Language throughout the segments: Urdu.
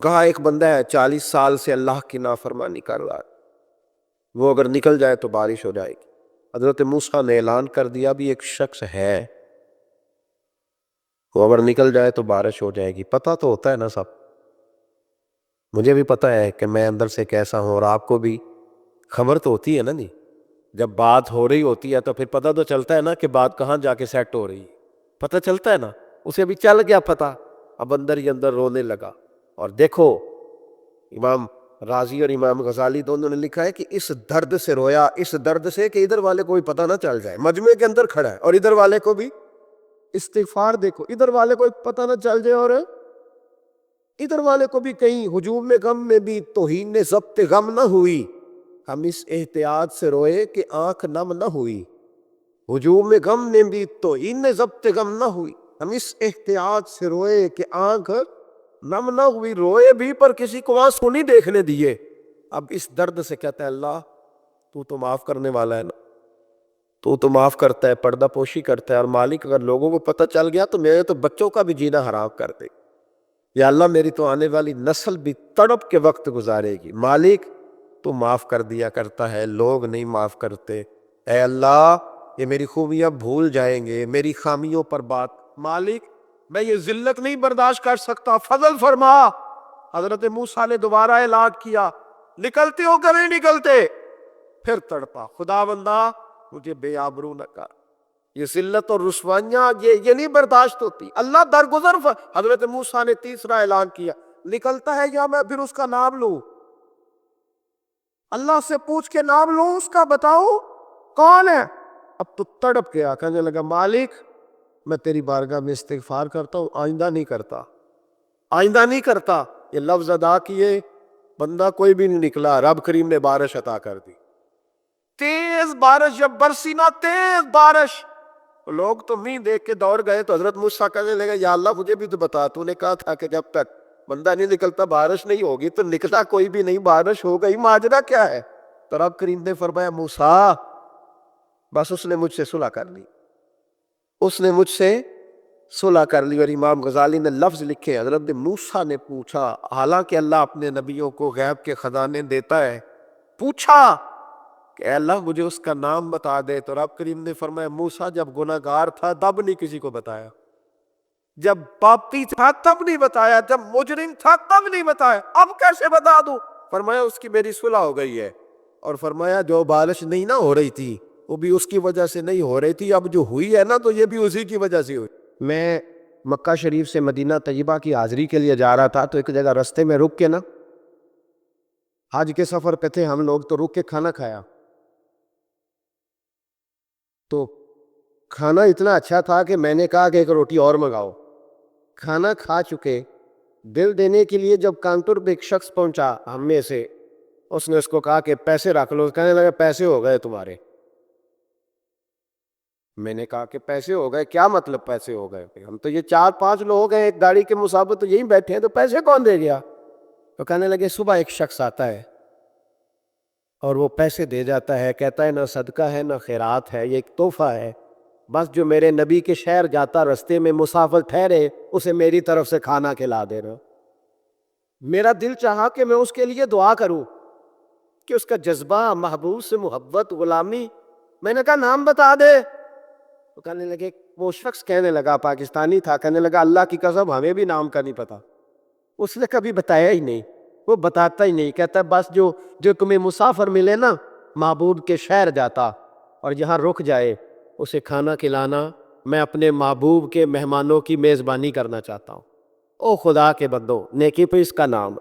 کہا ایک بندہ ہے 40 سال سے اللہ کی نافرمانی کر رہا ہے، وہ اگر نکل جائے تو بارش ہو جائے گی۔ حضرت موسیٰ نے اعلان کر دیا بھی ایک شخص ہے، وہ اگر نکل جائے تو بارش ہو جائے گی۔ پتہ تو ہوتا ہے نا سب، مجھے بھی پتہ ہے کہ میں اندر سے کیسا ہوں، اور آپ کو بھی خبر تو ہوتی ہے نا جی۔ جب بات ہو رہی ہوتی ہے تو پھر پتہ تو چلتا ہے نا کہ بات کہاں جا کے سیٹ ہو رہی ہے، پتہ چلتا ہے نا۔ اسے بھی چل گیا پتہ، اب اندر ہی اندر رونے لگا۔ اور دیکھو امام رازی اور امام غزالی دونوں نے لکھا ہے کہ اس درد سے رویا، اس درد سے کہ ادھر والے کو بھی پتہ نہ چل جائے، مجمع کے اندر کھڑا ہے اور ادھر والے کو بھی استغفار، دیکھو ادھر والے کو پتہ نہ چل جائے اور ادھر والے کو بھی کہیں ہجوم میں غم میں بھی توہین ضبط غم نہ ہوئی۔ ہم اس احتیاط سے روئے کہ آنکھ نم نہ ہوئی، ہجوم میں غم میں بھی توہین ضبط غم نہ ہوئی۔ ہم اس احتیاط سے روئے کہ آنکھ نم نہ ہوئی، روئے بھی پر کسی کو آنسو نہیں دیکھنے دیے۔ اب اس درد سے کہتا ہے اللہ تو تو معاف کرنے والا ہے نا، تو تو معاف کرتا ہے، پردہ پوشی کرتا ہے، اور مالک اگر لوگوں کو پتہ چل گیا تو میرے تو بچوں کا بھی جینا حرام کر دے، یا اللہ میری تو آنے والی نسل بھی تڑپ کے وقت گزارے گی۔ مالک تو معاف کر دیا کرتا ہے، لوگ نہیں معاف کرتے۔ اے اللہ یہ میری خوبیاں بھول جائیں گے، میری خامیوں پر بات، مالک میں یہ ذلت نہیں برداشت کر سکتا، فضل فرما۔ حضرت موسیٰ نے دوبارہ اعلان کیا، نکلتے ہو کہ نہیں نکلتے؟ پھر تڑپا، خدا بندہ مجھے بے آبرو نہ کر، یہ ذلت اور رسوائیاں یہ نہیں برداشت ہوتی، اللہ درگزر۔ حضرت موسیٰ نے تیسرا اعلان کیا، نکلتا ہے یا میں پھر اس کا نام لوں؟ اللہ سے پوچھ کے نام لوں اس کا، بتاؤ کون ہے؟ اب تو تڑپ گیا، کہنے لگا مالک میں تیری بارگاہ میں استغفار کرتا ہوں، آئندہ نہیں کرتا، آئندہ نہیں کرتا۔ یہ لفظ ادا کیے، بندہ کوئی بھی نہیں نکلا، رب کریم نے بارش عطا کر دی، تیز بارش جب برسی نا، تیز بارش، لوگ تو مین دیکھ کے دوڑ گئے۔ تو حضرت موسیٰ کہنے لگا یا اللہ مجھے بھی تو بتا، تو نے کہا تھا کہ جب تک بندہ نہیں نکلتا بارش نہیں ہوگی، تو نکلا کوئی بھی نہیں، بارش ہو گئی، ماجرا کیا ہے؟ تو رب کریم نے فرمایا موسیٰ بس اس نے مجھ سے صلح کر لی، اس نے مجھ سے صلح کر لی۔ اور امام غزالی نے لفظ لکھے، حضرت موسیٰ نے پوچھا، حالانکہ اللہ اپنے نبیوں کو غیب کے خزانے دیتا ہے، پوچھا کہ اے اللہ مجھے اس کا نام بتا دے، تو رب کریم نے فرمایا موسیٰ جب گناہ گار تھا تب نہیں کسی کو بتایا، جب پاپی تھا تب نہیں بتایا، جب مجرم تھا تب نہیں بتایا، اب کیسے بتا دوں؟ فرمایا اس کی میری صلح ہو گئی ہے، اور فرمایا جو بارش نہیں نہ ہو رہی تھی وہ بھی اس کی وجہ سے نہیں ہو رہی تھی، اب جو ہوئی ہے نا تو یہ بھی اسی کی وجہ سے ہوئی۔ میں مکہ شریف سے مدینہ طیبہ کی حاضری کے لیے جا رہا تھا، تو ایک جگہ رستے میں رک کے نا، حج کے سفر پہ تھے ہم لوگ، تو رک کے کھانا کھایا، تو کھانا اتنا اچھا تھا کہ میں نے کہا کہ ایک روٹی اور منگاؤ۔ کھانا کھا چکے، بل دینے کے لیے جب کاؤنٹر پہ ایک شخص پہنچا ہم میں سے، اس نے اس کو کہا کہ پیسے رکھ لو، کہنے لگا پیسے ہو گئے تمہارے۔ میں نے کہا کہ پیسے ہو گئے؟ کیا مطلب پیسے ہو گئے؟ ہم تو یہ 4-5 لوگ ہیں ایک گاڑی کے مسافر، تو یہیں بیٹھے ہیں، تو پیسے کون دے گیا؟ تو کہنے لگے صبح ایک شخص آتا ہے اور وہ پیسے دے جاتا ہے، کہتا ہے نہ صدقہ ہے نہ خیرات ہے، یہ ایک تحفہ ہے، بس جو میرے نبی کے شہر جاتا رستے میں مسافر ٹھہرے اسے میری طرف سے کھانا کھلا دینا۔ میرا دل چاہا کہ میں اس کے لیے دعا کروں کہ اس کا جذبہ، محبوب سے محبت، غلامی۔ میں نے کہا نام بتا دے، تو کہنے لگے، وہ شخص کہنے لگا، پاکستانی تھا، کہنے لگا اللہ کی قسم ہمیں بھی نام کا نہیں پتا، اس نے کبھی بتایا ہی نہیں، وہ بتاتا ہی نہیں، کہتا بس جو تمہیں مسافر ملے نا، معبود کے شہر جاتا اور یہاں رک جائے، اسے کھانا کھلانا، میں اپنے محبوب کے مہمانوں کی میزبانی کرنا چاہتا ہوں۔ او خدا کے بندو، نیکی پہ اس کا نام،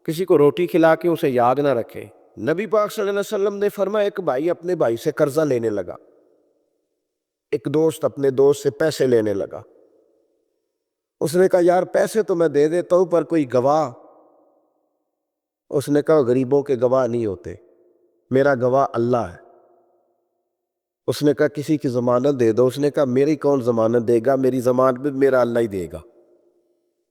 کسی کو روٹی کھلا کے اسے یاد نہ رکھے۔ نبی پاک صلی اللہ علیہ وسلم نے فرمایا ایک بھائی اپنے بھائی سے قرضہ لینے لگا، ایک دوست اپنے دوست سے پیسے لینے لگا، اس نے کہا یار پیسے تو میں دے دیتا ہوں پر کوئی گواہ؟ اس نے کہا غریبوں کے گواہ نہیں ہوتے، میرا گواہ اللہ ہے۔ اس نے کہا کسی کی ضمانت دے دو، اس نے کہا میری کون ضمانت دے گا، میری ضمانت بھی میرا اللہ ہی دے گا۔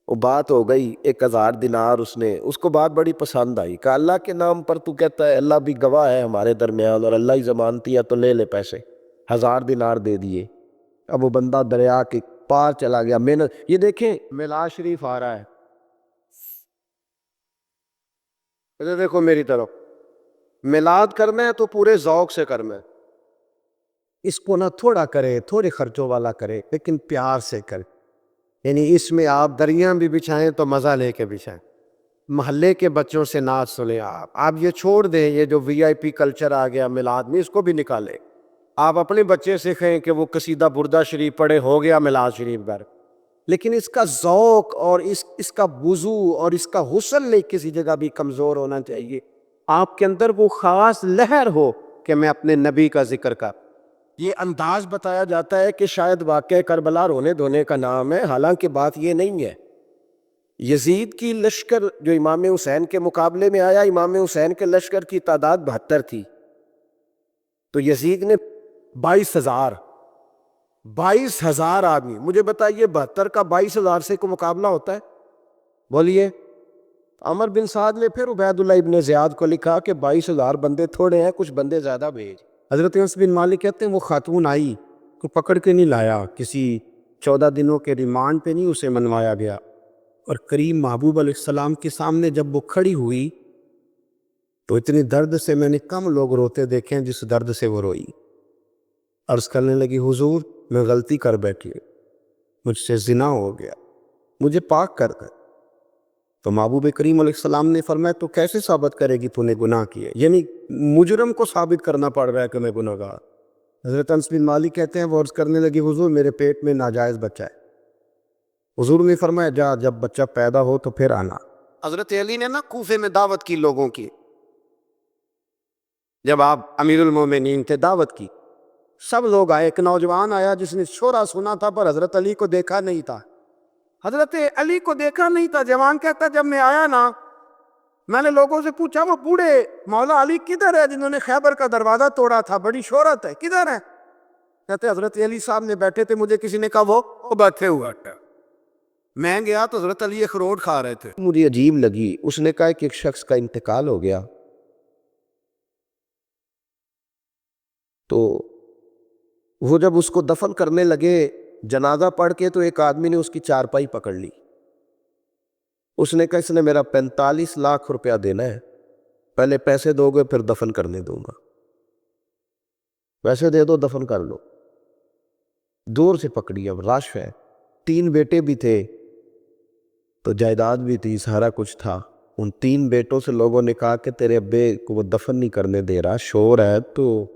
وہ بات ہو گئی 1000 دینار، اس کو بات بڑی پسند آئی، کہا اللہ کے نام پر تو کہتا ہے اللہ بھی گواہ ہے ہمارے درمیان اور اللہ ہی ضمانتی ہے، تو لے لے پیسے۔ 1000 دینار دے دیے۔ اب وہ بندہ دریا کے پار چلا گیا، محنت، یہ دیکھیں میلاد شریف آ رہا ہے، دیکھو میری طرف، میلاد کرنا ہے تو پورے ذوق سے کرنا ہے، اس کو نہ تھوڑا کرے، تھوڑے خرچوں والا کرے، لیکن پیار سے کرے. یعنی اس میں آپ دریاں بھی بچھائیں تو مزہ لے کے بچھائیں. محلے کے بچوں سے نعت سنیں. آپ یہ چھوڑ دیں، یہ جو وی آئی پی کلچر آ گیا میلاد میں، اس کو بھی نکالیں. آپ اپنے بچے سکھیں کہ وہ قصیدہ بردہ شریف پڑھے، ہو گیا میلاد شریف پر، لیکن اس کا ذوق اور اس کا وضو اور اس کا حسن نہیں کسی جگہ بھی کمزور ہونا چاہیے. آپ کے اندر وہ خاص لہر ہو کہ میں اپنے نبی کا ذکر کر. یہ انداز بتایا جاتا ہے کہ شاید واقعہ کربلا رونے دھونے کا نام ہے، حالانکہ بات یہ نہیں ہے. یزید کی لشکر جو امام حسین کے مقابلے میں آیا، امام حسین کے لشکر کی تعداد 72 تھی، تو یزید نے 22,000 آدمی. مجھے بتائیے 72 کا 22,000 سے کوئی مقابلہ ہوتا ہے؟ بولیے. عمر بن سعد نے پھر عبید اللہ ابن زیاد کو لکھا کہ 22,000 بندے تھوڑے ہیں، کچھ بندے زیادہ بھیج. حضرت انس بن مالک کہتے ہیں وہ خاتون آئی کو پکڑ کے نہیں لایا، کسی 14 دنوں کے ریمانڈ پہ نہیں اسے منوایا گیا، اور کریم محبوب علیہ السلام کے سامنے جب وہ کھڑی ہوئی تو اتنی درد سے میں نے کم لوگ روتے دیکھے ہیں جس درد سے وہ روئی. عرض کرنے لگی حضور میں غلطی کر بیٹھی، مجھ سے زنا ہو گیا، مجھے پاک کر دے. تو محبوب کریم علیہ السلام نے فرمایا تو کیسے ثابت کرے گی تو نے گناہ کیے؟ یعنی مجرم کو ثابت کرنا پڑ رہا ہے کہ میں گناہ گار. حضرت انس بن مالک کہتے ہیں وہ عرض کرنے لگی حضور میرے پیٹ میں ناجائز بچہ ہے. حضور نے فرمایا جا جب بچہ پیدا ہو تو پھر آنا. حضرت علی نے نا کوفے میں دعوت کی لوگوں کی، جب آپ امیر المومنین تھے دعوت کی، سب لوگ آئے. ایک نوجوان آیا جس نے شورا سنا تھا پر حضرت علی کو دیکھا نہیں تھا. حضرت علی کو دیکھا نہیں تھا. جوان کہتا جب میں آیا نا میں نے لوگوں سے پوچھا وہ بوڑھے مولا علی کدھر ہے جنہوں نے خیبر کا دروازہ توڑا تھا، بڑی شہرت ہے، کدھر ہے؟ کہتے حضرت علی صاحب نے بیٹھے تھے، مجھے کسی نے کہا وہ بیٹھے ہوا تھا. میں گیا تو حضرت علی اخروٹ کھا رہے تھے. مجھے عجیب لگی. اس نے کہا کہ ایک شخص کا انتقال ہو گیا تو وہ جب اس کو دفن کرنے لگے جنازہ پڑھ کے تو ایک آدمی نے اس کی چارپائی پکڑ لی. اس نے کہا اس نے میرا 45 لاکھ روپیہ دینا ہے، پہلے پیسے دو گے پھر دفن کرنے دوں گا. پیسے دے دو دفن کر لو. دور سے پکڑی. اب رش ہے، 3 بیٹے بھی تھے تو جائیداد بھی تھی، سارا کچھ تھا. ان 3 بیٹوں سے لوگوں نے کہا کہ تیرے ابے کو وہ دفن نہیں کرنے دے رہا، شور ہے تو